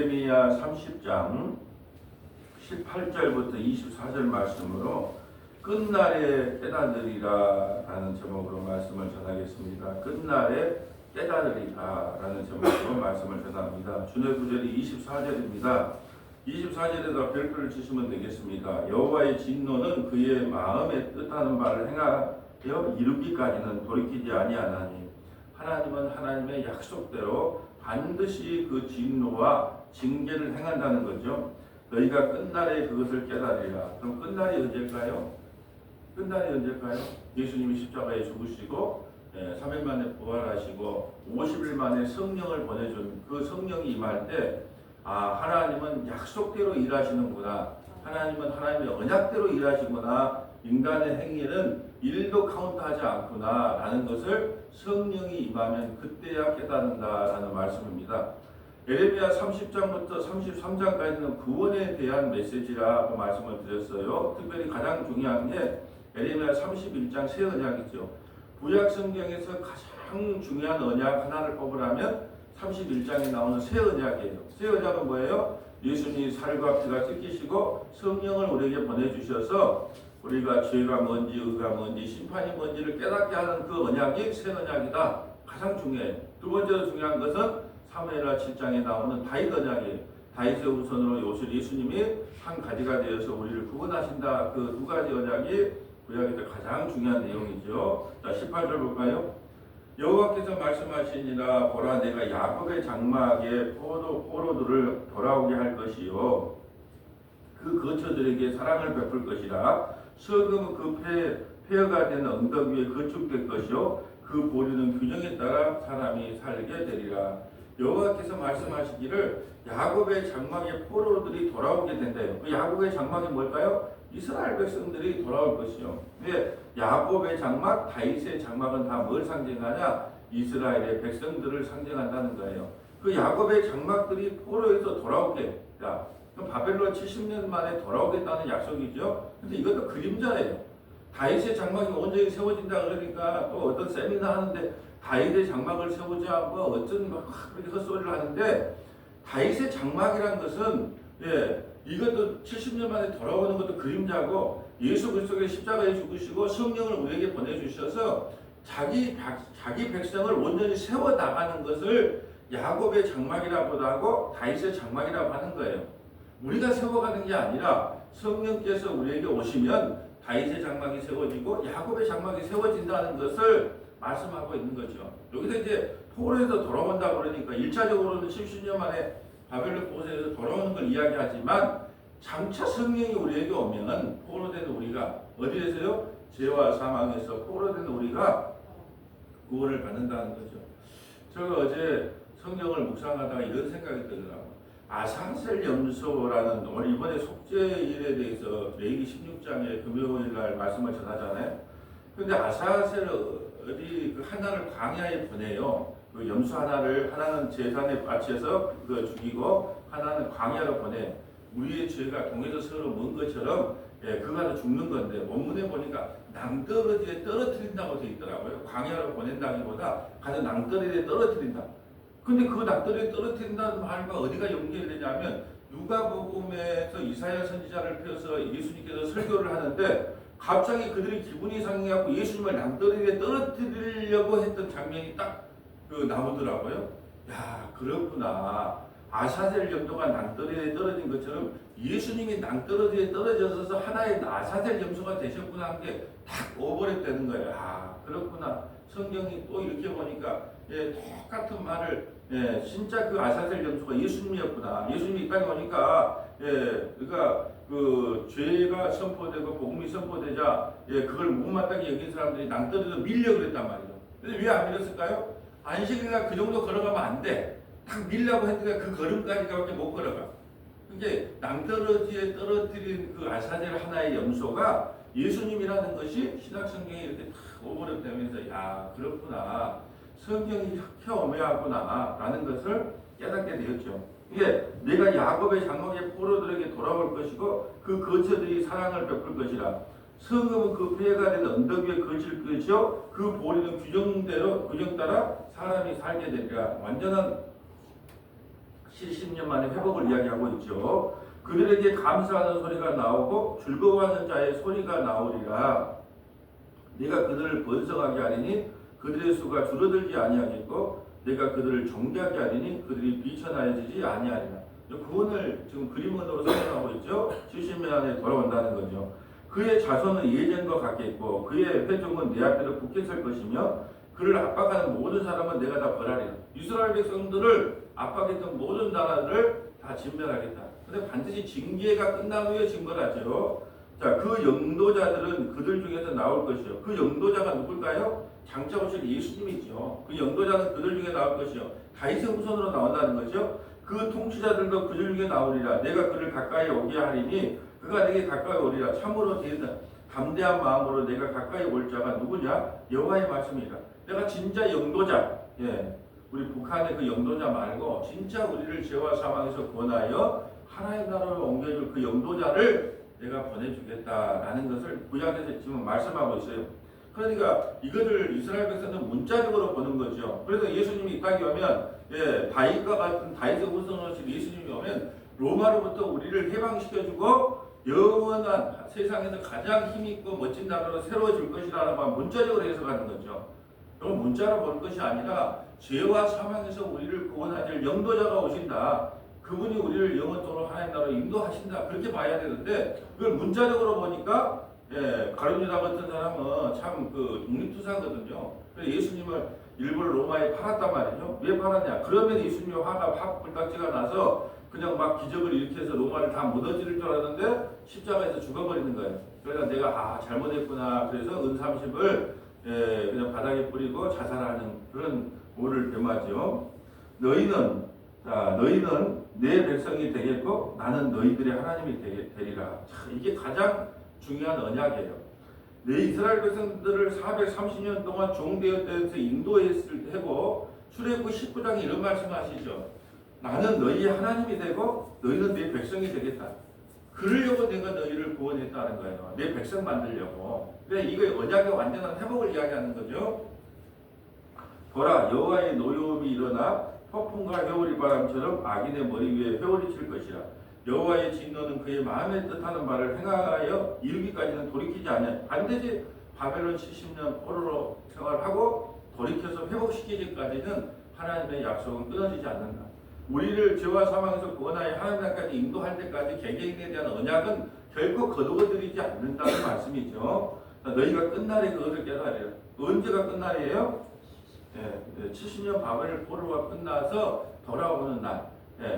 에레미야 30장 18절부터 24절 말씀으로 끝날에 깨닫으리라 라는 제목으로 말씀을 전하겠습니다. 끝날에 깨닫으리라 라는 제목으로 말씀을 전합니다. 주의 구절이 24절입니다. 24절에다 별표를 치시면 되겠습니다. 여호와의 진노는 그의 마음에 뜻하는 바를 행하여 이루기까지는 돌이키지 아니하나니 하나님은 하나님의 약속대로 반드시 그 진노와 징계를 행한다는 거죠. 너희가 끝날에 그것을 깨달으리라. 그럼 끝날이 언제일까요? 끝날이 언제일까요? 예수님이 십자가에 죽으시고 3일 만에 부활하시고 50일 만에 성령을 보내준 그 성령이 임할 때 하나님은 약속대로 일하시는구나. 하나님은 하나님의 언약대로 일하시구나. 인간의 행위는 일도 카운트하지 않구나 라는 것을 성령이 임하면 그때야 깨닫는다라는 말씀입니다. 에레미야 30장부터 33장까지는 구원에 대한 메시지라고 말씀을 드렸어요. 특별히 가장 중요한 게 에레미야 31장 새 언약이죠. 구약 성경에서 가장 중요한 언약 하나를 뽑으라면 31장에 나오는 새 언약이에요. 새 언약은 뭐예요? 예수님이 살과 피가 찢기시고 성령을 우리에게 보내주셔서 우리가 죄가 뭔지 의가 뭔지 심판이 뭔지를 깨닫게 하는 그 언약이 새 언약이다. 가장 중요해요. 두 번째로 중요한 것은 사무엘하 7장에 나오는 다윗 언약이에요. 다윗의 후손으로 오실 예수님이 한 가지가 되어서 우리를 구원하신다. 그 두 가지 언약이 구약에서 가장 중요한 내용이죠. 자, 18절 볼까요? 여호와께서 말씀하시니라. 보라, 내가 야곱의 장막에 포로들을 돌아오게 할 것이요 그 거처들에게 사랑을 베풀 것이라. 서금은 그 폐허가 된 언덕 위에 건축될 것이요 그 보리는 균형에 따라 사람이 살게 되리라. 여호와께서 말씀하시기를 야곱의 장막에 포로들이 돌아오게 된대요. 그 야곱의 장막이 뭘까요? 이스라엘 백성들이 돌아올 것이요. 왜 야곱의 장막, 다윗의 장막은 다 뭘 상징하냐? 이스라엘의 백성들을 상징한다는 거예요. 그 야곱의 장막들이 포로에서 돌아오게. 그럼 바벨론 70년 만에 돌아오겠다는 약속이죠. 근데 이것도 그림자예요. 다윗의 장막이 온전히 세워진다 그러니까 또 어떤 세미나 하는데 다윗의 장막을 세우자 뭐 어쩐 막 그렇게 헛소리를 하는데 다윗의 장막이란 것은 이것도 70년 만에 돌아오는 것도 그림자고 예수 그리스도의 십자가에 죽으시고 성령을 우리에게 보내주셔서 자기 백성을 온전히 세워 나가는 것을 야곱의 장막이라고도 하고 다윗의 장막이라고 하는 거예요. 우리가 세워가는 게 아니라 성령께서 우리에게 오시면 다윗의 장막이 세워지고 야곱의 장막이 세워진다는 것을 말씀하고 있는 거죠. 여기서 이제 포로에서 돌아온다 그러니까 1차적으로는 70년 만에 바벨론 포로에서 돌아오는 걸 이야기하지만 장차 성령이 우리에게 오면 포로된 우리가 어디에서요? 죄와 사망에서 포로된 우리가 구원을 받는다는 거죠. 제가 어제 성경을 묵상하다가 이런 생각이 들더라고요. 아사셀 염소라는 오늘 이번에 속죄일에 대해서 레위기 16장에 금요일 날 말씀을 전하잖아요. 근데 아사셀이 그 하나를 광야에 보내요. 그 염소 하나는 제단에 바쳐서 그 죽이고 하나는 광야로 보내. 우리의 죄가 동에서 서로 먼 것처럼 그가 죽는 건데 원문에 보니까 낭떠러지에 떨어뜨린다고 되어 있더라고요. 광야로 보낸다기보다 가서 낭떠러지에 떨어뜨린다. 근데 그 낭떠러지에 떨어뜨린다는 말과 어디가 연결되냐면 누가복음에서 이사야 선지자를 펴서 예수님께서 설교를 하는데 갑자기 그들이 기분이 상해갖고 예수님을 낭떠러지에 떨어뜨리려고 했던 장면이 딱 나오더라고요. 야, 그렇구나. 아사셀 염소가 낭떠러지에 떨어진 것처럼 예수님이 낭떠러지에 떨어져서 하나의 아사셀 염소가 되셨구나 한 게 딱 오버랩되는 거예요. 그렇구나. 성경이 또 이렇게 보니까 똑같은 말을 진짜 그 아사셀 염소가 예수님이었구나. 예수님이 이 땅에 오니까 그러니까 그 죄가 선포되고 복음이 선포되자 그걸 못마땅히 여긴 사람들이 낭떠러지로 밀려 그랬단 말이에요. 근데 왜 안 밀었을까요? 안식일날 그 정도 걸어가면 안 돼. 딱 밀려고 했는데 그 걸음까지밖에 못 걸어가. 이게 낭떠러지에 떨어뜨린 그 아사셀 하나의 염소가 예수님이라는 것이 신약성경에 이렇게 탁 오버랩되면서 야, 그렇구나. 성경이 혁혀오매하구나 라는 것을 깨닫게 되었죠. 이게 내가 야곱의 장막의 포로들에게 돌아올 것이고 그 거처들이 사랑을 베풀 것이라. 성읍은 그 폐허가 된 언덕 위에 거칠 것이요 그 보리는 규정 따라 사람이 살게 되리라. 완전한 70년 만에 회복을 이야기하고 있죠. 그들에게 감사하는 소리가 나오고 즐거워하는 자의 소리가 나오리라. 내가 그들을 번성하게 하리니 그들의 수가 줄어들지 아니하겠고 내가 그들을 존귀하게 하리니 그들이 비천하여지지 아니하리라. 구원을 지금 그림으로 설명하고 있죠. 70년 안에 돌아온다는 거죠. 그의 자손은 예전과 같겠고 그의 회중은 내 앞에서 굳게 설 것이며 그를 압박하는 모든 사람은 내가 다 벌하리라. 이스라엘 백성들을 압박했던 모든 나라를 다 진멸하겠다. 근데 반드시 징계가 끝난 후에 진멸하죠. 자, 그 영도자들은 그들 중에서 나올 것이요. 그 영도자가 누굴까요? 장차 오실 예수님이죠. 그 영도자는 그들 중에 나올 것이요. 다윗의 후손으로 나온다는 거죠. 그 통치자들도 그들 중에 나오리라. 내가 그를 가까이 오게 하리니 그가 내게 가까이 오리라. 참으로 담대한 마음으로 내가 가까이 올 자가 누구냐? 여호와의 말씀이라. 내가 진짜 영도자, 우리 북한의 그 영도자 말고 진짜 우리를 죄와 사망에서 구원하여 하나님 나라로 옮겨줄 그 영도자를 내가 보내주겠다라는 것을 구약에서 지금 말씀하고 있어요. 그러니까 이거를 이스라엘 백성은 문자적으로 보는 거죠. 그래서 예수님이 이 땅에 오면 다윗과 같은 다윗의 후손으로 예수님이 오면 로마로부터 우리를 해방시켜주고 영원한 세상에서 가장 힘있고 멋진 나라로 세워질 것이라고 문자적으로 해석하는 거죠. 그럼 문자로 볼 것이 아니라 죄와 사망에서 우리를 구원하실 영도자가 오신다. 그분이 우리를 영원토록 하나님 나라로 인도하신다. 그렇게 봐야 되는데 그걸 문자적으로 보니까 가룟유다 같은 사람은 참 그 독립투사거든요. 그래서 예수님을 일부러 로마에 팔았단 말이죠. 왜 팔았냐? 그러면 예수님의 화가 확 불딱지가 나서 그냥 막 기적을 일으켜서 로마를 다 무너뜨릴 줄 알았는데 십자가에서 죽어버리는 거예요. 그래서 내가 잘못했구나. 그래서 은삼십을 그냥 바닥에 뿌리고 자살하는 그런 오를 범하죠. 너희는 내 백성이 되겠고 나는 너희들의 하나님이 되리라. 이게 가장 중요한 언약이에요. 내 이스라엘 백성들을 430년 동안 종되었다해서 인도했을 때고 출애굽 19장에 이런 말씀하시죠. 나는 너희의 하나님이 되고 너희는 내 백성이 되겠다. 그러려고 내가 너희를 구원했다는 거예요. 내 백성 만들려고. 근데 이거 언약의 완전한 회복을 이야기하는 거죠. 보라 여호와의 노여움이 일어나 폭풍과 회오리 바람처럼 악인의 머리 위에 회오리 칠 것이라. 여호와의 진노는 그의 마음에 뜻하는 바를 행하여 이르기까지는 돌이키지 않아요. 반드시 바벨론 70년 포로로 생활하고 돌이켜서 회복시키기까지는 하나님의 약속은 끊어지지 않는다. 우리를 죄와 사망에서 구원하여 하나님 나라까지 인도할 때까지 개개인에 대한 언약은 결코 거두어들이지 않는다는 말씀이죠. 너희가 끝날에 그것을 깨달아요. 언제가 끝날이에요? 70년 바벨 포로가 끝나서 돌아오는 날.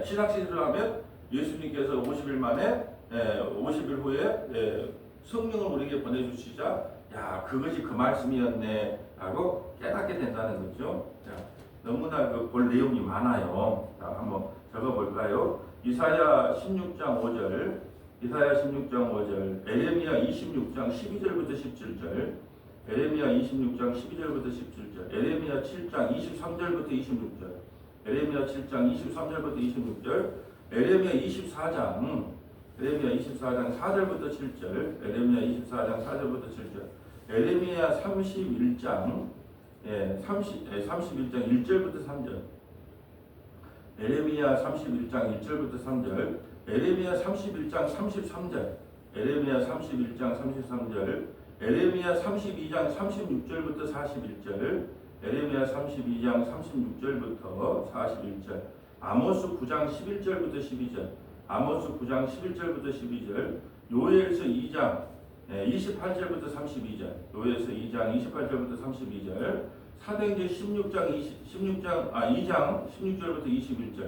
신학시대로 하면 예수님께서 50일 만에 50일 후에 성령을 우리에게 보내주시자 그것이 그 말씀이었네 라고 깨닫게 된다는 거죠. 너무나 볼 내용이 많아요. 한번 적어볼까요? 이사야 16장 5절, 에레미야 26장 12절부터 17절, 에레미야 26장 12절부터 17절, 에레미야 7장 23절부터 26절, 에레미야 7장 23절부터 26절, 에레미야 24장 4절부터 7절, 에레미야 24장 4절부터 7절, 에레미야 31장 1절부터 3절, 에레미야 31장 1절부터 3절, 에레미야 31장 33절, 에레미야 31장 33절, 에레미야 32장 36절부터 41절, 에레미야 32장 36절부터 41절, 아모스 9장 11절부터 12절, 아모스 9장 11절부터 12절, 요엘서 2장 28절부터 32절, 요엘서 2장 28절부터 32절, 사도행전 2장 16절부터 21절,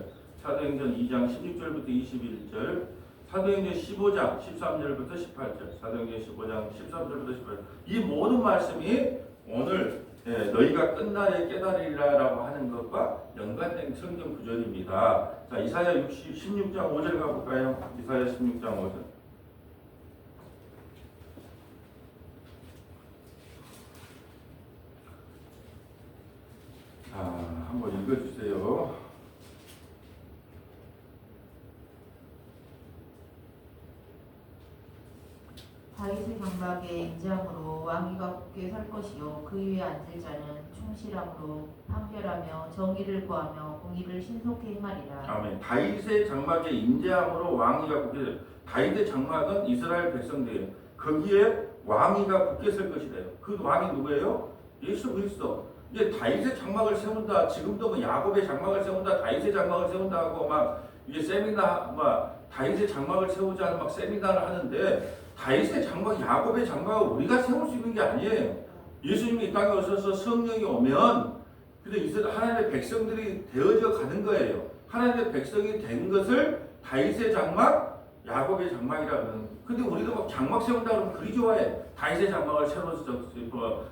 사도행전 2장 16절부터 21절, 사도행전 15장 13절부터 18절, 사도행전 15장 13절부터 18절. 이 모든 말씀이 오늘 너희가 끝날에 깨달으리라라고 하는 것과 연관된 성경 구절입니다. 자, 이사야 16장 5절 가볼까요? 이사야 16장 5절. 한번 읽어주세요. 다윗의 장막에 인자함으로 왕위가 굳게 설 것이요 그 위에 앉을 자는 충실함으로 판결하며 정의를 구하며 공의를 신속히 행하리라. 아멘. 다윗의 장막에 인자함으로 왕위가 굳게 설. 다윗의 장막은 이스라엘 백성들이에요. 거기에 왕위가 굳게 설 것이래요. 그 왕이 누구예요? 예수 그리스도. 이제 다윗의 장막을 세운다. 지금도 뭐 야곱의 장막을 세운다. 다윗의 장막을 세운다 하고 막 이게 세미나 막 다윗의 장막을 세우자 막 세미나를 하는데 다윗의 장막, 야곱의 장막을 우리가 세울 수 있는 게 아니에요. 예수님이 이 땅에 오셔서 성령이 오면 근데 하나님의 백성들이 되어져 가는 거예요. 하나님의 백성이 된 것을 다윗의 장막, 야곱의 장막이라는. 근데 우리도 막 장막 세운다 그러면 그리 좋아해. 다윗의 장막을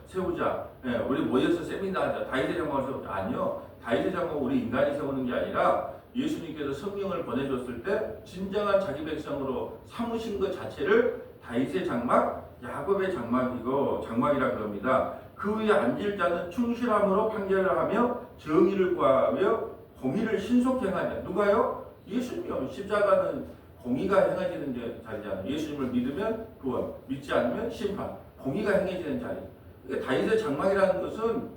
세우자. 예, 우리 모여서 세미나 하자. 다윗의 장막을 세우자. 아니요. 다윗의 장막은 우리 인간이 세우는 게 아니라 예수님께서 성령을 보내줬을 때 진정한 자기 백성으로 삼으신 것 자체를 다윗의 장막, 야곱의 장막이라 그럽니다. 그 위에 앉을 자는 충실함으로 판결을 하며 정의를 구하며 공의를 신속히 행하냐. 누가요? 예수님이요. 십자가는 공의가 행해지는 자리잖아요. 예수님을 믿으면 구원, 믿지 않으면 심판. 공의가 행해지는 자리. 그러니까 다윗의 장막이라는 것은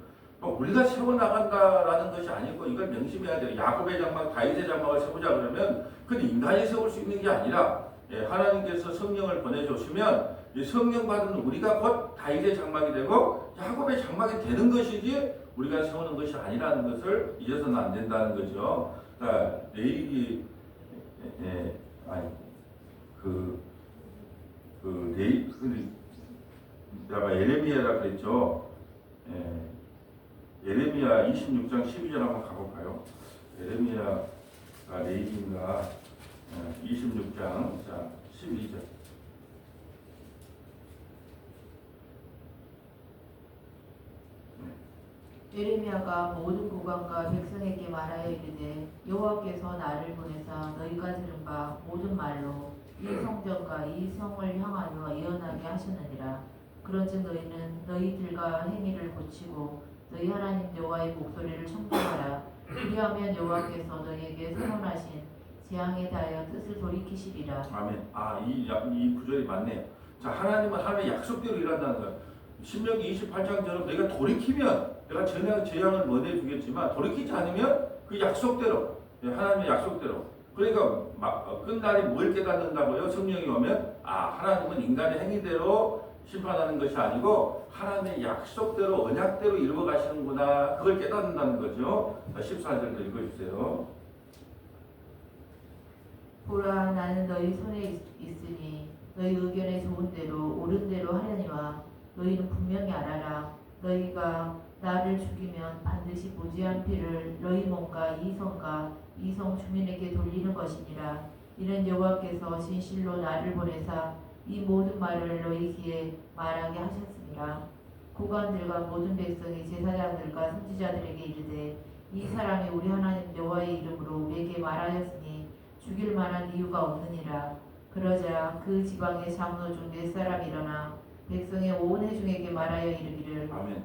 우리가 세워나간다라는 것이 아니고 이걸 명심해야 돼요. 야곱의 장막, 다윗의 장막을 세우자 그러면 그건 인간이 세울 수 있는 게 아니라 하나님께서 성령을 보내주시면 성령 받은 우리가 곧 다윗의 장막이 되고 야곱의 장막이 되는 것이지 우리가 세우는 것이 아니라는 것을 잊어서는 안 된다는 거죠. 그러니까 레이기 예레미야라 그랬죠. 예레미야 26장 12절 한번 가볼까요? 예레미야가 레이기인가 26장 자 12절. 예레미야가 모든 국왕과 백성에게 말하여 이르되 여호와께서 나를 보내사 너희가 들은 바 모든 말로 이 성전과 이 성을 향하여 예언하게 하셨느니라. 그런즉 너희는 너희들과 행위를 고치고 너희 하나님 여호와의 목소리를 청종하라. 그리하면 여호와께서 너희에게 선언하신 재앙에 대하여 뜻을 돌이키시리라. 아멘. 이 구절이 맞네요. 자, 하나님은 하나님의 약속대로 일한다는 거예요. 신명기 28장처럼 내가 돌이키면 내가 재앙을 면해주겠지만 돌이키지 않으면 그 약속대로 하나님의 약속대로. 그러니까 끝날이 뭘 깨닫는다고요? 성령이 오면 하나님은 인간의 행위대로 심판하는 것이 아니고 하나님의 약속대로 언약대로 이루어 가시는구나. 그걸 깨닫는다는 거죠. 14절도 읽어주세요. 보라, 나는 너희 손에 있으니 너희 의견에 좋은 대로 옳은 대로 하려니와 너희는 분명히 알아라. 너희가 나를 죽이면 반드시 무지한 피를 너희 몸과 이 성과 이 성 주민에게 돌리는 것이니라. 이는 여호와께서 진실로 나를 보내사 이 모든 말을 너희 귀에 말하게 하셨습니다. 고관들과 모든 백성이 제사장들과 선지자들에게 이르되 이 사람이 우리 하나님 여호와의 이름으로 우리에게 말하였으니 죽일 만한 이유가 없느니라. 그러자 그 지방의 장로 중 몇 사람이 일어나 백성의 온 회중에게 말하여 이르기를. 아멘.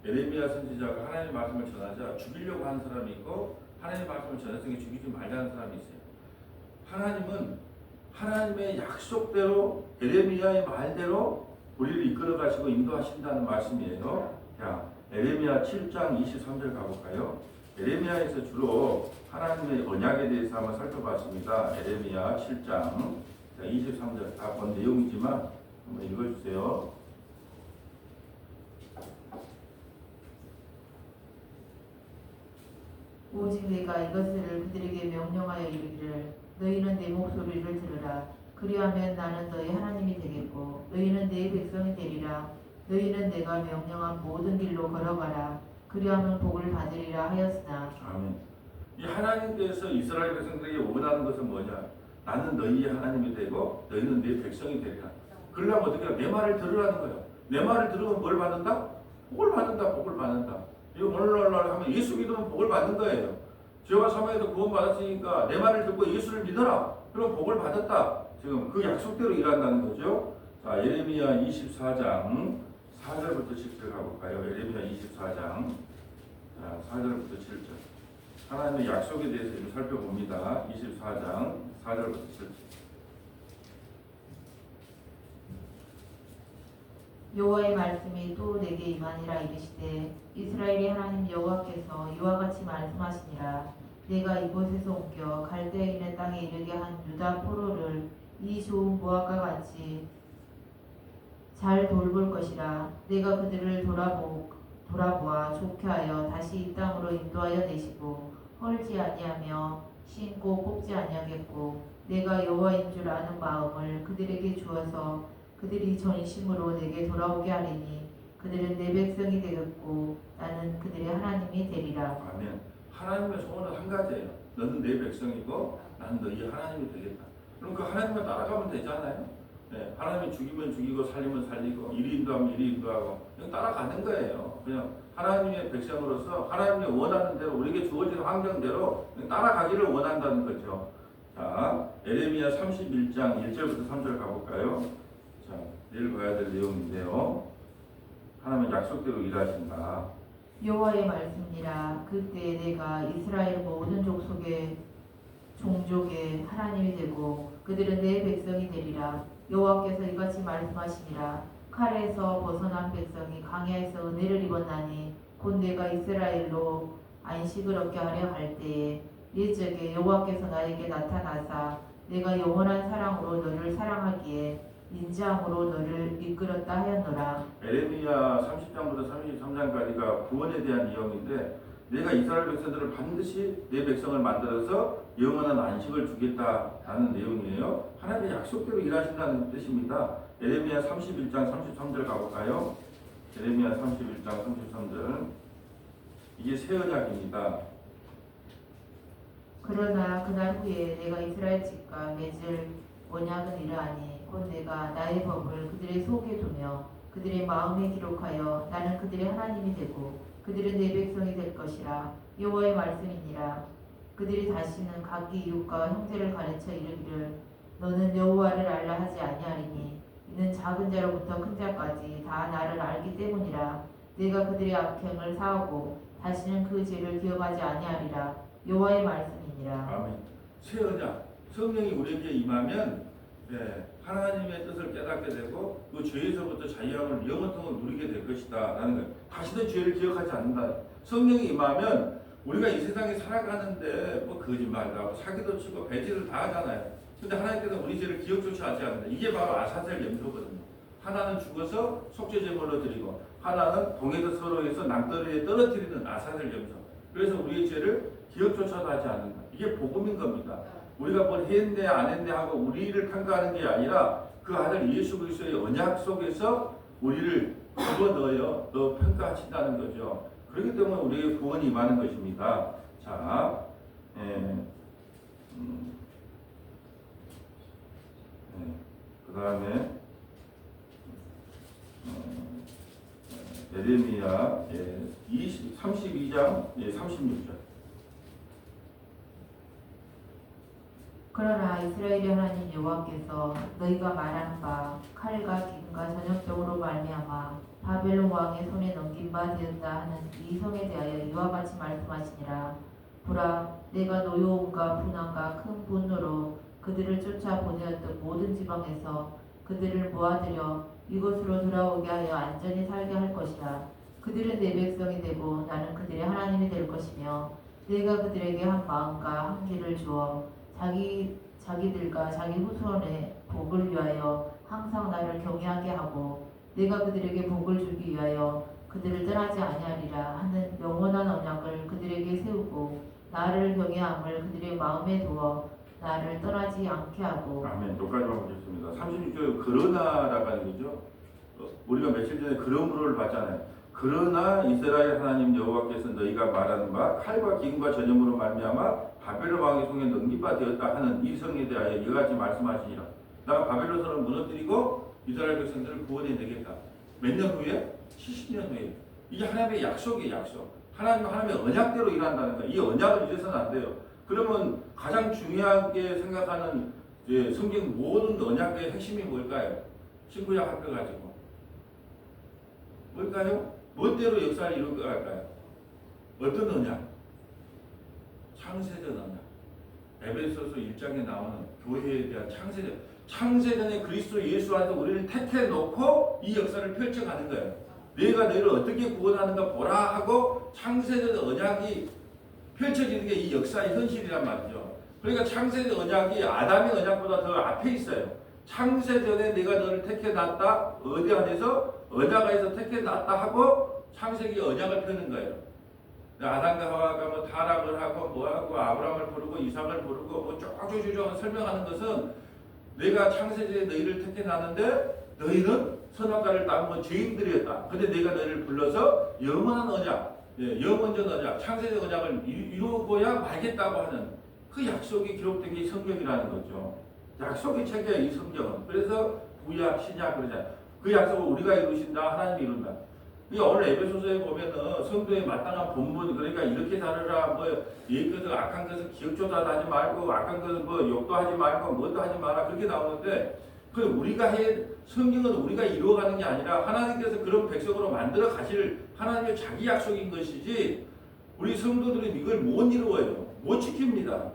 예레미야 선지자가 하나님의 말씀을 전하자 죽이려고 하는 사람이 있고 하나님의 말씀을 전했으니 죽이지 말라는 사람이 있어요. 하나님은 하나님의 약속대로 예레미야의 말대로 우리를 이끌어 가시고 인도하신다는 말씀이에요. 자, 예레미야 7장 23절 가볼까요? 예레미야에서 주로 하나님의 언약에 대해서 한번 살펴봤습니다. 예레미야 7장 23절 다 본 내용이지만 한번 읽어주세요. 오직 내가 이것을 그들에게 명령하여 이르기를 너희는 내 목소리를 들으라. 그리하면 나는 너희 하나님이 되겠고 너희는 내 백성이 되리라. 너희는 내가 명령한 모든 길로 걸어가라. 그리하면 복을 받으리라 하였으나. 아멘. 이 하나님께서 이스라엘 백성들에게 원하는 것은 뭐냐? 나는 너희의 하나님이 되고 너희는 내 백성이 되리라. 그러려면 어떻게 해요? 내 말을 들으라는 거예요. 내 말을 들으면 뭘 받는다? 복을 받는다. 복을 받는다. 이거 오늘날 하면 예수 믿으면 복을 받는 거예요. 죄와 사망에서 구원 받았으니까 내 말을 듣고 예수를 믿어라. 그럼 복을 받았다. 지금 그 약속대로 일한다는 거죠. 자, 예레미야 24장 4절부터 7절 가볼까요? 예레미야 24장 4절부터 7절. 하나님의 약속에 대해서 좀 살펴봅니다. 24장 4절부터 7절. 여호와의 말씀이 또 내게 임하니라. 이르시되 이스라엘의 하나님 여호와께서 이와 같이 말씀하시니라. 내가 이곳에서 옮겨 갈대인의 땅에 이르게 한 유다 포로를 이 좋은 모압과 같이 잘 돌볼 것이라. 내가 그들을 돌아보아 좋게 하여 다시 이 땅으로 인도하여 내시고 헐지 아니하며 심고 뽑지 아니하겠고, 내가 여호와인 줄 아는 마음을 그들에게 주어서 그들이 전심으로 내게 돌아오게 하리니 그들은 내 백성이 되겠고 나는 그들의 하나님이 되리라. 아멘. 하나님의 소원은 한 가지예요. 너는 내 백성이고 나는 너희 하나님이 되겠다. 그럼 그 하나님을 따라가면 되잖아요. 네, 하나님이 죽이면 죽이고 살리면 살리고 이리 인도하면 이리 인도하고 그냥 따라가는 거예요. 그냥 하나님의 백성으로서 하나님이 원하는 대로 우리에게 주어진 환경대로 그냥 따라가기를 원한다는 거죠. 자, 에레미야 31장 1절부터 3절 가볼까요? 자, 내일 봐야 될 내용인데요. 하나님은 약속대로 일하신다. 여호와의 말씀이라. 그때 내가 이스라엘 모든 족속의 종족의 하나님이 되고 그들은 내 백성이 되리라. 여호와께서 이같이 말씀하시니라. 칼에서 벗어난 백성이 광야에서 은혜를 입었나니 곧 내가 이스라엘로 안식을 얻게 하려 할 때에 일적에 여호와께서 나에게 나타나사 내가 영원한 사랑으로 너를 사랑하기에 인자함으로 너를 이끌었다 하였노라. 에레미야 30장부터 33장까지가 구원에 대한 내용인데, 내가 이스라엘 백성들을 반드시 내 백성을 만들어서 영원한 안식을 주겠다라는 내용이에요. 하나님의 약속대로 일하신다는 뜻입니다. 에레미야 31장 33절 가볼까요? 에레미야 31장 33절. 이게 새 언약입니다. 그러나 그날 후에 내가 이스라엘 집과 맺을 언약은 이러하니 곧 내가 나의 법을 그들의 속에 두며 그들의 마음에 기록하여 나는 그들의 하나님이 되고 그들은 내 백성이 될 것이라. 여호와의 말씀이니라. 그들이 다시는 각기 이웃과 형제를 가르쳐 이르기를 너는 여호와를 알라 하지 아니하리니 이는 작은 자로부터 큰 자까지 다 나를 알기 때문이라. 내가 그들의 악행을 사하고 다시는 그 죄를 기억하지 아니하리라. 여호와의 말씀이니라. 아멘. 새 언약. 성령이 우리에게 임하면 하나님의 뜻을 깨닫게 되고 그 죄에서부터 자유함을 영원토록 누리게 될 것이다 라는 거예요. 다시는 죄를 기억하지 않는다. 성령이 임하면 우리가 이 세상에 살아가는데 뭐 거짓말도 하고 사기도 치고 배신을 다 하잖아요. 근데 하나님께서 우리 죄를 기억조차 하지 않는다. 이게 바로 아사셀 염소거든요. 하나는 죽어서 속죄제물로 드리고 하나는 동에서 서로에서 낭떠러리에 떨어뜨리는 아사셀 염소. 그래서 우리의 죄를 기억조차도 하지 않는다. 이게 복음인 겁니다. 우리가 뭘 했네 안 했네 하고 우리를 평가하는 게 아니라 그 아들 예수 그리스도의 언약 속에서 우리를 집어넣어요. 너 평가하신다는 거죠. 그렇기 때문에 우리에게 구원이 임하는 것입니다. 자, 그 다음에 에레미야 32장 36절. 그러나 이스라엘의 하나님 여호와께서 너희가 말하는 바 칼과 기근과 전염병으로 말미암아 바벨론 왕의 손에 넘긴 바 되었다 하는 이 성에 대하여 이와 같이 말씀하시니라. 보라, 내가 노여움과 분함과 큰 분노로 그들을 쫓아 보내었던 모든 지방에서 그들을 모아들여 이곳으로 돌아오게 하여 안전히 살게 할 것이라. 그들은 내 백성이 되고 나는 그들의 하나님이 될 것이며 내가 그들에게 한 마음과 한 길을 주어 자기들과 자기 후손의 복을 위하여 항상 나를 경외하게 하고 내가 그들에게 복을 주기 위하여 그들을 떠나지 아니하리라 하는 영원한 언약을 그들에게 세우고 나를 경외함을 그들의 마음에 두어 나를 떠나지 않게 하고. 아멘. 여기까지만 보겠습니다. 36절 그러나라고 하는 거죠. 우리가 며칠 전에 그러므로를 봤잖아요. 그러나 이스라엘 하나님 여호와께서 너희가 말하는 바 칼과 기근과 전염으로 말미암아 바벨론 왕의 손에 넘긴 바 되었다 하는 이 성에 대하여 이같이 말씀하시니라. 내가 바벨론 성을 무너뜨리고 이스라엘 백성들을 구원해내겠다. 몇 년 후에? 70년 후에. 이게 하나님의 약속이에요. 약속. 하나님의 언약대로 일한다는 거예요. 이 언약을 잊어서는 안 돼요. 그러면 가장 중요하게 생각하는 성경 모든 언약의 핵심이 뭘까요? 신구약 합해가지고 뭘까요? 멋대로 역사를 이룰 것 같아요. 어떤 언약? 창세전 언약. 에베소서 1장에 나오는 교회에 대한 창세전에 그리스도 예수 안에서 우리를 택해 놓고 이 역사를 펼쳐가는 거예요. 내가 너희를 어떻게 구원하는가 보라 하고 창세전 언약이 펼쳐지는 게 이 역사의 현실이란 말이죠. 그러니까 창세전 언약이 아담의 언약보다 더 앞에 있어요. 창세전에 내가 너를 택해 놨다. 어디 안에서? 언약 안에서 택해 놨다 하고 창세기 언약을 펴는 거예요. 아담과 하와가 뭐 타락을 하고 뭐하고 아브라함을 부르고 이삭을 부르고 뭐 쭉쭉쭉 설명하는 것은 내가 창세전에 너희를 택해 놨는데 너희는 선악과를 따먹은 죄인들이었다. 근데 내가 너희를 불러서 영원한 언약, 영원전 언약, 창세전 언약을 이루고야 말겠다고 하는 그 약속이 기록된 게 성경이라는 거죠. 약속의 책이야 이 성경은. 그래서 구약, 신약 그러잖아요. 그 약속을 우리가 이루신다, 하나님이 이룬다. 오늘 에베소서에 보면은 성도의 마땅한 본분, 그러니까 이렇게 살아라, 뭐 이것은 악한 것은 기억조차도 하지 말고 악한 것은 뭐 욕도 하지 말고 뭐도 하지 마라 그렇게 나오는데 그 우리가 성경은 우리가 이루어가는 게 아니라 하나님께서 그런 백성으로 만들어 가실 하나님의 자기 약속인 것이지 우리 성도들은 이걸 못 이루어요. 못 지킵니다.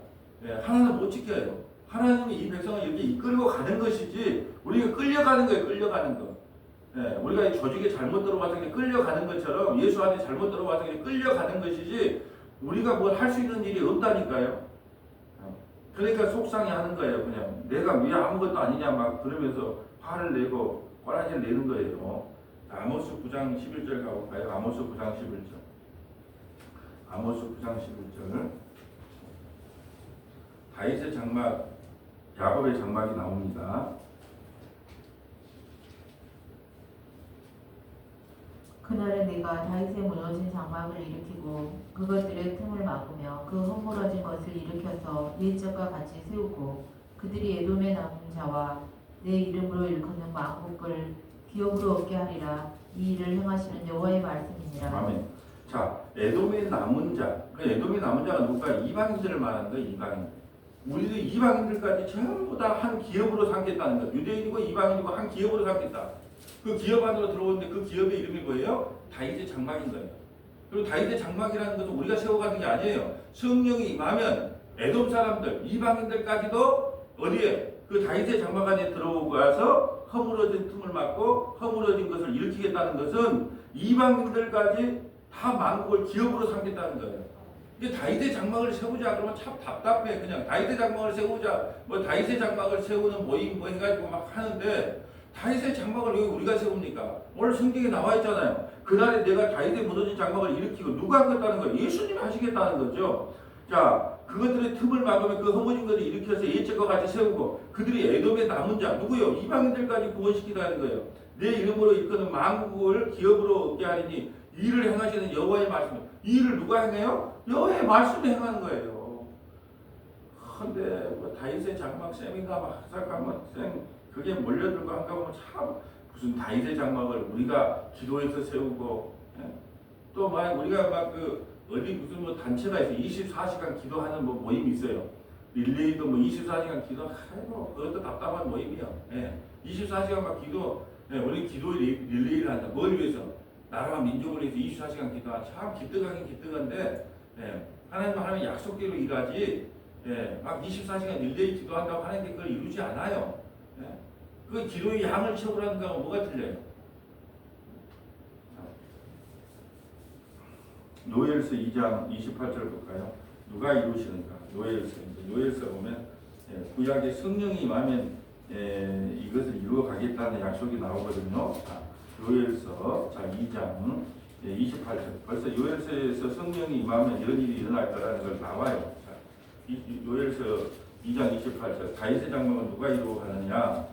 하나는 못 지켜요. 하나님이 이 백성을 이렇게 이끌고 가는 것이지 우리가 끌려가는 거예요. 끌려가는 거. 우리가 이 조직에 잘못 들어와서 그냥 끌려가는 것처럼 예수 안에 잘못 들어와서 그냥 끌려가는 것이지 우리가 뭘 할 수 있는 일이 없다니까요. 그러니까 속상해하는 거예요. 그냥 내가 왜 아무것도 아니냐 막 그러면서 화를 내고 꼬라지를 내는 거예요. 아모스 9장 11절 가볼까요? 아모스 9장 11절. 아모스 9장 11절. 다윗의 장막, 야곱의 장막이 나옵니다. 그날에 내가 다윗의 무너진 장막을 일으키고 그것들의 틈을 막으며 그 허물어진 것을 일으켜서 옛적과 같이 세우고 그들이 에돔에 남은 자와 내 이름으로 일컫는 만국을 기업으로 얻게 하리라. 이 일을 행하시는 여호와의 말씀이니라. 아멘. 자, 에돔의 남은 자. 그 에돔의 남은 자가 누가? 이방인들을 말하는 거예요. 이방인. 우리도 이방인들까지 전부 다 한 기업으로 삼겠다는 것. 유대인이고 이방인이고 한 기업으로 삼겠다. 그 기업 안으로 들어오는데 그 기업의 이름이 뭐예요? 다윗의 장막인 거예요. 그리고 다윗의 장막이라는 것은 우리가 세워가는 게 아니에요. 성령이 임하면 에돔 사람들, 이방인들까지도 어디에? 그 다윗의 장막 안에 들어오고 와서 허물어진 틈을 막고 허물어진 것을 일으키겠다는 것은 이방인들까지 다 만국을 기업으로 삼겠다는 거예요. 이게 다윗의 장막을 세우자 그러면 참 답답해. 그냥 다윗의 장막을 세우자, 뭐 다윗의 장막을 세우는 모임 뭐 해가지고 막 하는데 다윗의 장막을 왜 우리가 세웁니까? 오늘 성경에 나와 있잖아요. 그날에 내가 다윗의 무너진 장막을 일으키고 누가 하겠다는 거예요? 예수님이 하시겠다는 거죠. 자, 그것들의 틈을 막으면 그 허물진 것을 일으켜서 옛적과 같이 세우고 그들이 에돔의 남은 자 누구요? 이방인들까지 구원시키라는 거예요. 내 이름으로 일컫는 만국을 기업으로 얻게 하리니 이 일을 행하시는 여호와의 말씀. 이 일을 누가 행해요? 여호와의 말씀이 행하는 거예요. 근데 뭐 다윗의 장막 쌤인가 막 학살가면 쌤 그게 몰려들고 한가 보면 참 무슨 다윗의 장막을 우리가 기도해서 세우고 또 막 우리가 막 그 어디 무슨 뭐 단체가 있어 24시간 기도하는 뭐 모임이 있어요. 릴레이도 뭐 24시간 기도 아이고 그것도 답답한 모임이야. 24시간 막 기도 우리 기도 릴레이를 한다. 뭘 위해서? 나라와 민족을 위해서 24시간 기도하 참 기특하긴 기특한데 하나님 약속대로 일하지 막 24시간 릴레이 기도한다고 하나님께 그걸 이루지 않아요. 그 기도의 양을 채우라는 거하고 뭐가 틀려요? 노엘서 2장 28절 볼까요? 누가 이루시는가? 노엘서 보면 구약의 성령이 임하면 이것을 이루어 가겠다는 약속이 나오거든요. 요엘서 2장 28절. 벌써 요엘서에서 성령이 임하면 이런 일이 일어날 거라는 걸 나와요. 요엘서 2장 28절. 다윗의 장막은 누가 이루어 가느냐?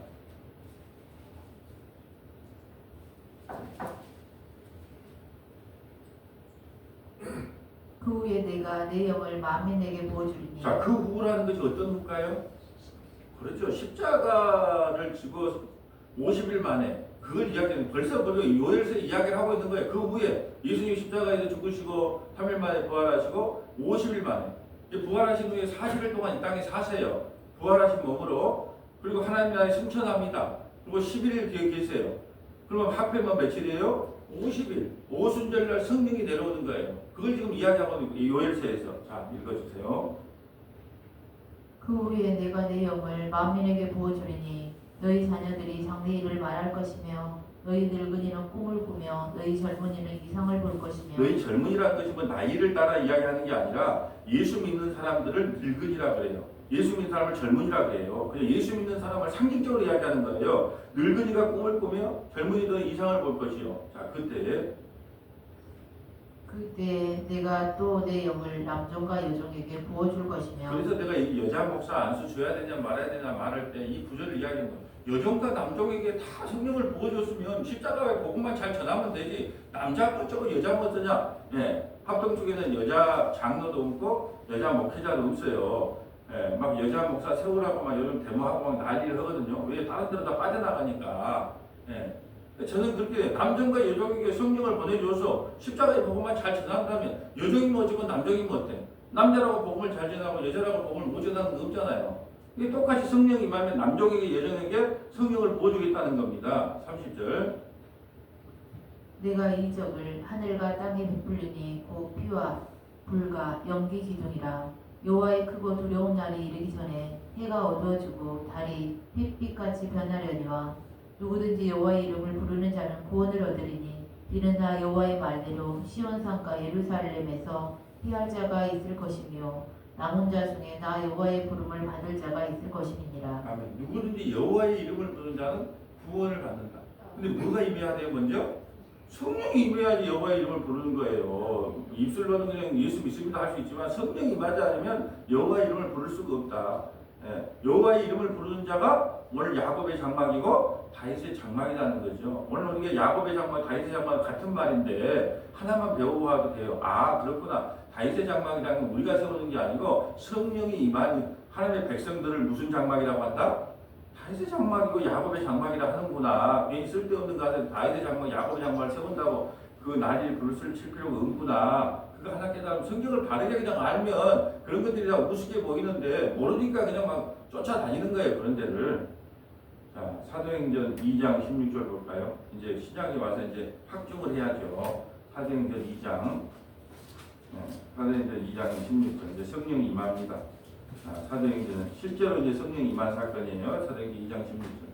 그 후에 내가 내 영을 만민에게 부어주리니. 자, 그 후라는 것이 어떤 후일까요? 그렇죠. 십자가를 지고 50일 만에 그걸 이야기하는 벌써 요엘서 이야기를 하고 있는 거예요. 그 후에 예수님 십자가에서 죽으시고 3일 만에 부활하시고 50일 만에 부활하신 후에 40일 동안 이 땅에 사세요. 부활하신 몸으로. 그리고 하나님 나라에 승천합니다. 그리고 11일 뒤에 계세요. 그러면 합해면 며칠이에요? 50일. 오순절날 성령이 내려오는 거예요. 그걸 지금 이야기하고 있는 요엘서에서. 자, 읽어주세요. 그 후에 내가 내 영을 만민에게 부어주리니 너희 자녀들이 장래일을 말할 것이며 너희 늙은이는 꿈을 꾸며 너희 젊은이는 이상을 볼 것이며. 너희 젊은이라는 것이 뭐 나이를 따라 이야기하는 게 아니라 예수 믿는 사람들을 늙은이라 그래요. 예수 믿는 사람을 젊은이라 그래요. 그냥 예수 믿는 사람을 상징적으로 이야기하는 거예요. 늙은이가 꿈을 꾸며 젊은이들은 이상을 볼 것이요. 자, 그때 내가 또 내 영을 남종과 여종에게 부어줄 것이며. 그래서 내가 이 여자 목사 안수 줘야 되냐 말아야 되냐 말할 때 이 구절을 이야기하는 거예요. 여종과 남종에게 다 성령을 부어줬으면 십자가의 복음만 잘 전하면 되지. 남자 어쩌고 여자 어쩌냐. 예, 합동 쪽에는 여자 장로도 없고 여자 목회자도 없어요. 예, 막 여자 목사 세우라고 막 요즘 데모하고 막 난리를 하거든요. 왜 다른 데로 다 빠져나가니까. 예. 저는 그렇게 남정과 여종에게 성령을 보내줘서 십자가의 복음만 잘 전한다면 여종이면 어쩌고 남종이면 어때? 남자라고 복음을 잘 전하고 여자라고 복음을 못 전하는 거 없잖아요. 이게 똑같이 성령이 임하면 남종에게 여종에게 성령을 부어주겠다는 겁니다. 30절. 내가 이 적을 하늘과 땅에 베풀리니 곧 피와 불과 연기 기둥이라. 여호와의 크고 두려운 날이 이르기 전에 해가 어두워지고 달이 햇빛같이 변하려니와 누구든지 여호와의 이름을 부르는 자는 구원을 얻으리니 이는 다 여호와의 말대로 시온산과 예루살렘에서 피할 자가 있을 것이며 남은 자 중에 나 여호와의 부름을 받을 자가 있을 것임이니라. 아멘. 누구든지 여호와의 이름을 부르는 자는 구원을 받는다. 근데 뭐가 임해야 돼요? 먼저 성령이 임해야지 여호와의 이름을 부르는 거예요. 입술로는 그냥 예수 믿습니다 할 수 있지만 성령이 임하지 않으면 여호와의 이름을 부를 수가 없다. 예, 여호와의 이름을 부르는 자가 오늘 야곱의 장막이고 다윗의 장막이라는 거죠. 오늘 우리가 야곱의 장막, 다윗의 장막 같은 말인데 하나만 배우고 와도 돼요. 아, 그렇구나. 다윗의 장막이라는 건 우리가 세우는 게 아니고 성령이 임한 하나님의 백성들을 무슨 장막이라고 한다? 다윗의 장막이고 야곱의 장막이라 하는구나. 괜히 쓸데없는 가서 다윗의 장막, 야곱의 장막을 세운다고 그 난리를 칠 필요가 없구나. 그거 하나 깨달으면 성경을 바르게 그냥 알면 그런 것들이 다 우습게 보이는데 모르니까 그냥 막 쫓아다니는 거예요. 그런 데를. 자, 사도행전 2장 16절 볼까요? 이제 신약에 와서 이제 확증을 해야죠. 사도행전 2장. 사도행전 2장 16절. 이제 성령이 임합니다. 사도행전은 실제로 이제 성령이 임한 사건이에요. 사도행전 2장 16절.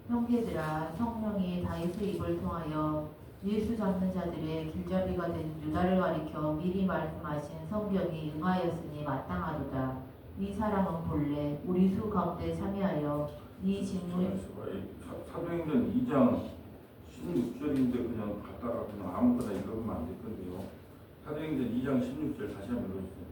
형제들아, 성령이 다윗의 입을 통하여 예수 잡는 자들의 길잡이가 된 유다를 가리켜 미리 말씀하신 성경이 응하였으니 마땅하도다. 이 사람은 본래 우리 수 가운데 참여하여 이 직무. 사도행전 2장 16절인데 그냥 갖다가 그냥 아무거나 읽으면 안 될 건데요. 사도행전 2장 16절 다시 한번 읽어주세요.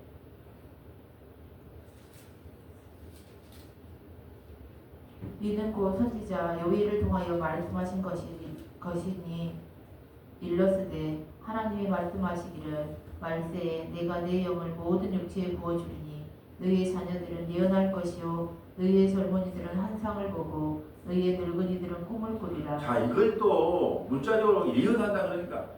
이는 곧 선지자 여호와를 통하여 말씀하신 것이니 일러스되 하나님이 말씀하시기를 말세에 내가 내 영을 모든 육체에 부어주리니 너희의 자녀들은 예언할 것이요 너희의 젊은이들은 환상을 보고 너희의 늙은이들은 꿈을 꾸리라. 자, 이걸 또 문자적으로 예언한다 그러니까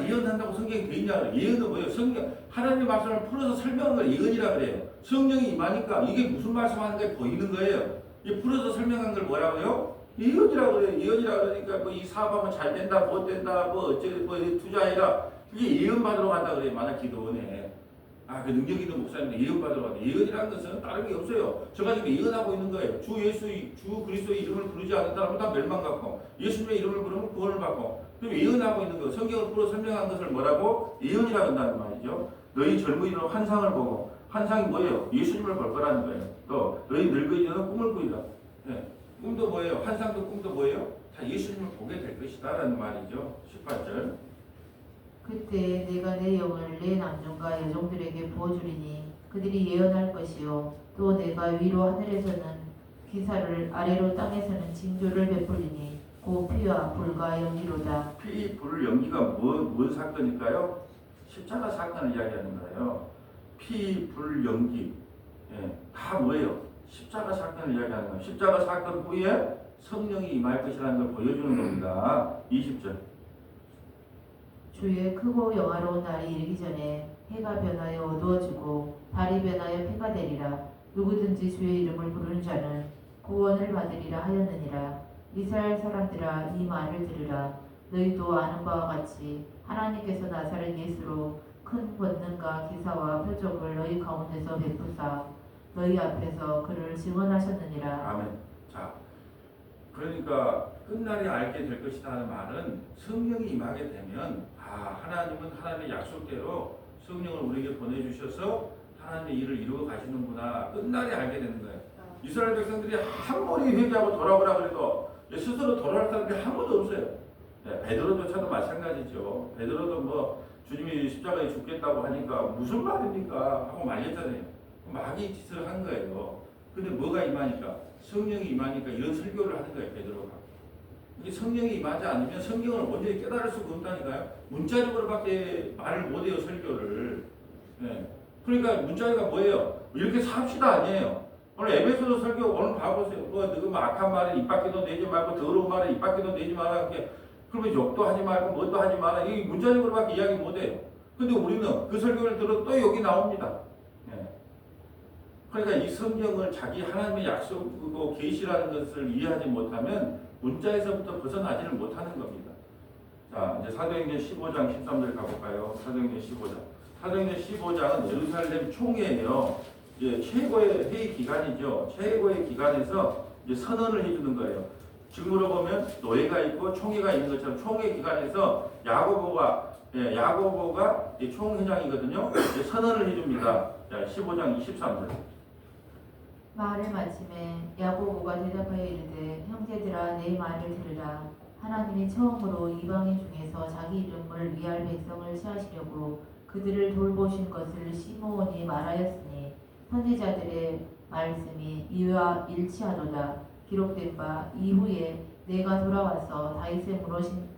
예언한다고 성경에 돼 있냐 그래. 예언은 뭐예요? 성경 하나님의 말씀을 풀어서 설명한 걸 예언이라 그래요. 성령이 임하니까 이게 무슨 말씀하는 게 보이는 거예요. 이 풀어서 설명한 걸 뭐라고요? 예언이라고 그래요. 예언이라 그러니까 뭐 이 사업하면 잘 된다, 못 된다, 뭐 어쩌고 뭐 투자해라. 이게 예언 받으러 간다 그래요. 만약 기도원에. 그 능력 있는 목사님들 예언 받으러 간다. 예언이라는 것은 다른 게 없어요. 저 가지고 예언하고 있는 거예요. 주 그리스도의 이름을 부르지 않는 사람은 다 멸망받고 예수님의 이름을 부르면 구원을 받고. 그럼 예언하고 있는 거예요. 성경을 풀어 설명한 것을 뭐라고? 예언이라고 한다는 말이죠. 너희 젊은이는 환상을 보고. 환상이 뭐예요? 예수님을 볼 거라는 거예요. 또 너희 늙은이는 꿈을 꾸리라. 꿈도 뭐예요? 환상도 꿈도 뭐예요? 다 예수님을 보게 될 것이다 라는 말이죠. 18절. 그때 내가 내 영을 내 남종과 여종들에게 부어주리니 그들이 예언할 것이요 또 내가 위로 하늘에서는 기사를 아래로 땅에서는 징조를 베풀리니 곧 피와 불과 연기로다. 피, 불, 연기가 뭔 사건일까요? 십자가 사건을 이야기하는 거예요. 피, 불, 연기 다 뭐예요? 십자가 사건을 이야기하는 거예요. 십자가 사건 후에 성령이 임할 것이라는 걸 보여주는 겁니다. 20절. 주의 크고 영화로운 날이 이르기 전에 해가 변하여 어두워지고 달이 변하여 피가 되리라. 누구든지 주의 이름을 부르는 자는 구원을 받으리라 하였느니라. 이스라엘 사람들아 이 말을 들으라. 너희도 아는 바와 같이 하나님께서 나사렛 예수로 큰 권능과 기사와 표적을 너희 가운데서 베푸사 너희 앞에서 그를 증언하셨느니라. 아멘. 자, 그러니까 끝날에 알게 될 것이다 하는 말은 성령이 임하게 되면 하나님은 하나님의 약속대로 성령을 우리에게 보내주셔서 하나님의 일을 이루어 가시는구나. 끝날에 알게 되는 거예요. 이스라엘 백성들이 한 번이 회개하고 돌아오라 그래도 스스로 돌아올 사람이 한 번도 없어요. 베드로조차도 마찬가지죠. 베드로도 뭐 주님이 십자가에 죽겠다고 하니까 무슨 말입니까? 하고 말렸잖아요. 마귀 짓을 한 거예요. 근데 뭐가 임하니까? 성령이 임하니까 이런 설교를 하는 거예요. 베드로가. 이게 성령이 임하지 않으면 성경을 온전히 깨달을 수가 없다니까요. 문자적으로밖에 말을 못해요. 설교를. 그러니까 문자가 뭐예요? 이렇게 삽시다 아니에요. 오늘 에베소서 설교 오늘 봐보세요. 뭐 악한 말은 입 밖에도 내지 말고 더러운 말은 입 밖에도 내지 마라. 그러면 욕도 하지 말고 뭣도 하지 마라. 이 문자적으로밖에 이야기 못해요. 근데 우리는 그 설교를 들어도 또 여기 나옵니다. 그러니까 이 성경을 자기 하나님의 약속이고 계시라는 것을 이해하지 못하면 문자에서부터 벗어나지를 못하는 겁니다. 자, 이제 사도행전 15장 13절 가볼까요? 사도행전 15장. 사도행전 15장은 예루살렘 총회예요. 이제 최고의 회의 기간이죠. 최고의 기간에서 이제 선언을 해주는 거예요. 지금으로 보면 노예가 있고 총회가 있는 것처럼 총회 기간에서 야고보가 총회장이거든요. 이제 선언을 해줍니다. 자, 15장 23절. 말을 마침에 야고보가 대답하여 이르되 형제들아 내 말을 들으라. 하나님이 처음으로 이방인 중에서 자기 이름을 위할 백성을 취하시려고 그들을 돌보신 것을 시므온이 말하였으니 선지자들의 말씀이 이와 일치하도다. 기록된 바 이후에 내가 돌아와서 다윗의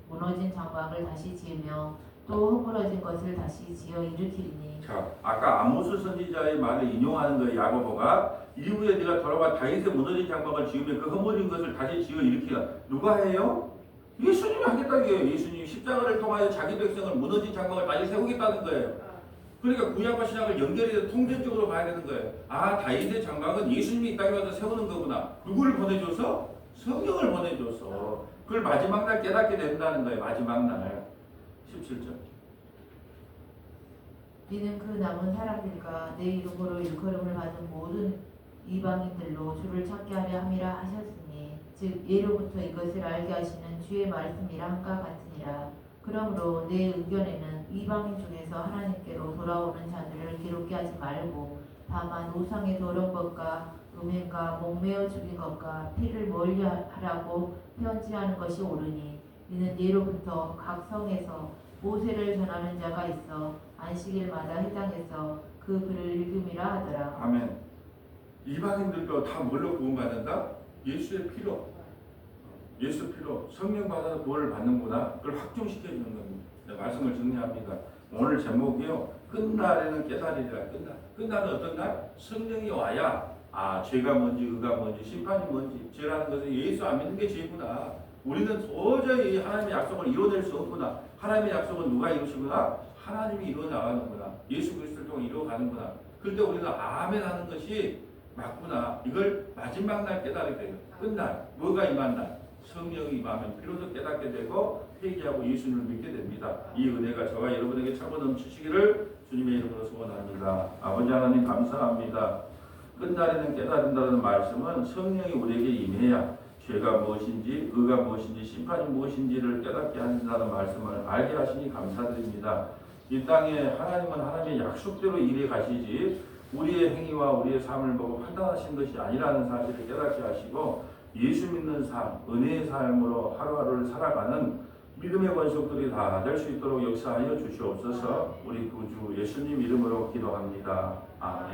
무너진 장막을 다시 지으며 또 허물어진 것을 다시 지어 일으키리니. 자, 아까 아모스 선지자의 말을 인용하는 거예요. 야고보가 이후에 네가 돌아와 다윗의 무너진 장막을 지으며 그 허물진 것을 다시 지어 일으키라. 누가 해요? 예수님이 하겠다는 거예요. 예수님이 십자가를 통하여 자기 백성을 무너진 장막을 다시 세우겠다는 거예요. 그러니까 구약과 신약을 연결해서 통전적으로 봐야 되는 거예요. 다윗의 장막은 예수님이 이 땅에 와서 세우는 거구나. 누구를 보내줘서? 성령을 보내줘서 그걸 마지막 날 깨닫게 된다는 거예요. 마지막 날. 17절. 이는 그 남은 사람들과 내 이름으로 일컬음을 받은 모든 이방인들로 주를 찾게 하려 함이라 하셨으니 즉 예로부터 이것을 알게 하시는 주의 말씀이라 함과 같으니라. 그러므로 내 의견에는 이방인 중에서 하나님께로 돌아오는 자들을 기록게 하지 말고 다만 우상의 더러운 것과 음행과 목매어 죽인 것과 피를 멀리하라고 편지하는 것이 옳으니 이는 예로부터 각 성에서 모세를 전하는 자가 있어 안식일마다 해당해서 그 글을 읽음이라 하더라. 아멘. 이방인들도 다 뭘로 구원받는다? 예수의 피로. 예수 피로 성령 받아서 구원을 받는구나. 그걸 확정시켜 주는 겁니다. 말씀을 정리합니다. 오늘 제목이요. 끝날에는 깨달으리라. 끝날은 어떤 날? 성령이 와야 죄가 뭔지 의가 뭔지 심판이 뭔지 죄라는 것은 예수 안 믿는 게 죄구나. 우리는 도저히 하나님의 약속을 이뤄낼 수 없구나. 하나님의 약속은 누가 이루시구나? 하나님이 이루어 나가는구나. 예수 그리스도를 통해 이루어 가는구나. 그럴 때 우리는 아멘 하는 것이 맞구나. 이걸 마지막 날 깨달게 돼요. 끝날. 뭐가 임한 날? 성령이 임하면 비로소 깨닫게 되고 회개하고 예수님을 믿게 됩니다. 이 은혜가 저와 여러분에게 차고 넘치시기를 주님의 이름으로 소원합니다. 아버지 하나님 감사합니다. 끝날에는 깨달은다는 말씀은 성령이 우리에게 임해야 죄가 무엇인지 의가 무엇인지 심판이 무엇인지를 깨닫게 하신다는 말씀을 알게 하시니 감사드립니다. 이 땅에 하나님은 하나님의 약속대로 일해 가시지 우리의 행위와 우리의 삶을 보고 판단하신 것이 아니라는 사실을 깨닫게 하시고 예수 믿는 삶, 은혜의 삶으로 하루하루를 살아가는 믿음의 권속들이 다 될 수 있도록 역사하여 주시옵소서. 우리 구주 예수님 이름으로 기도합니다. 아멘.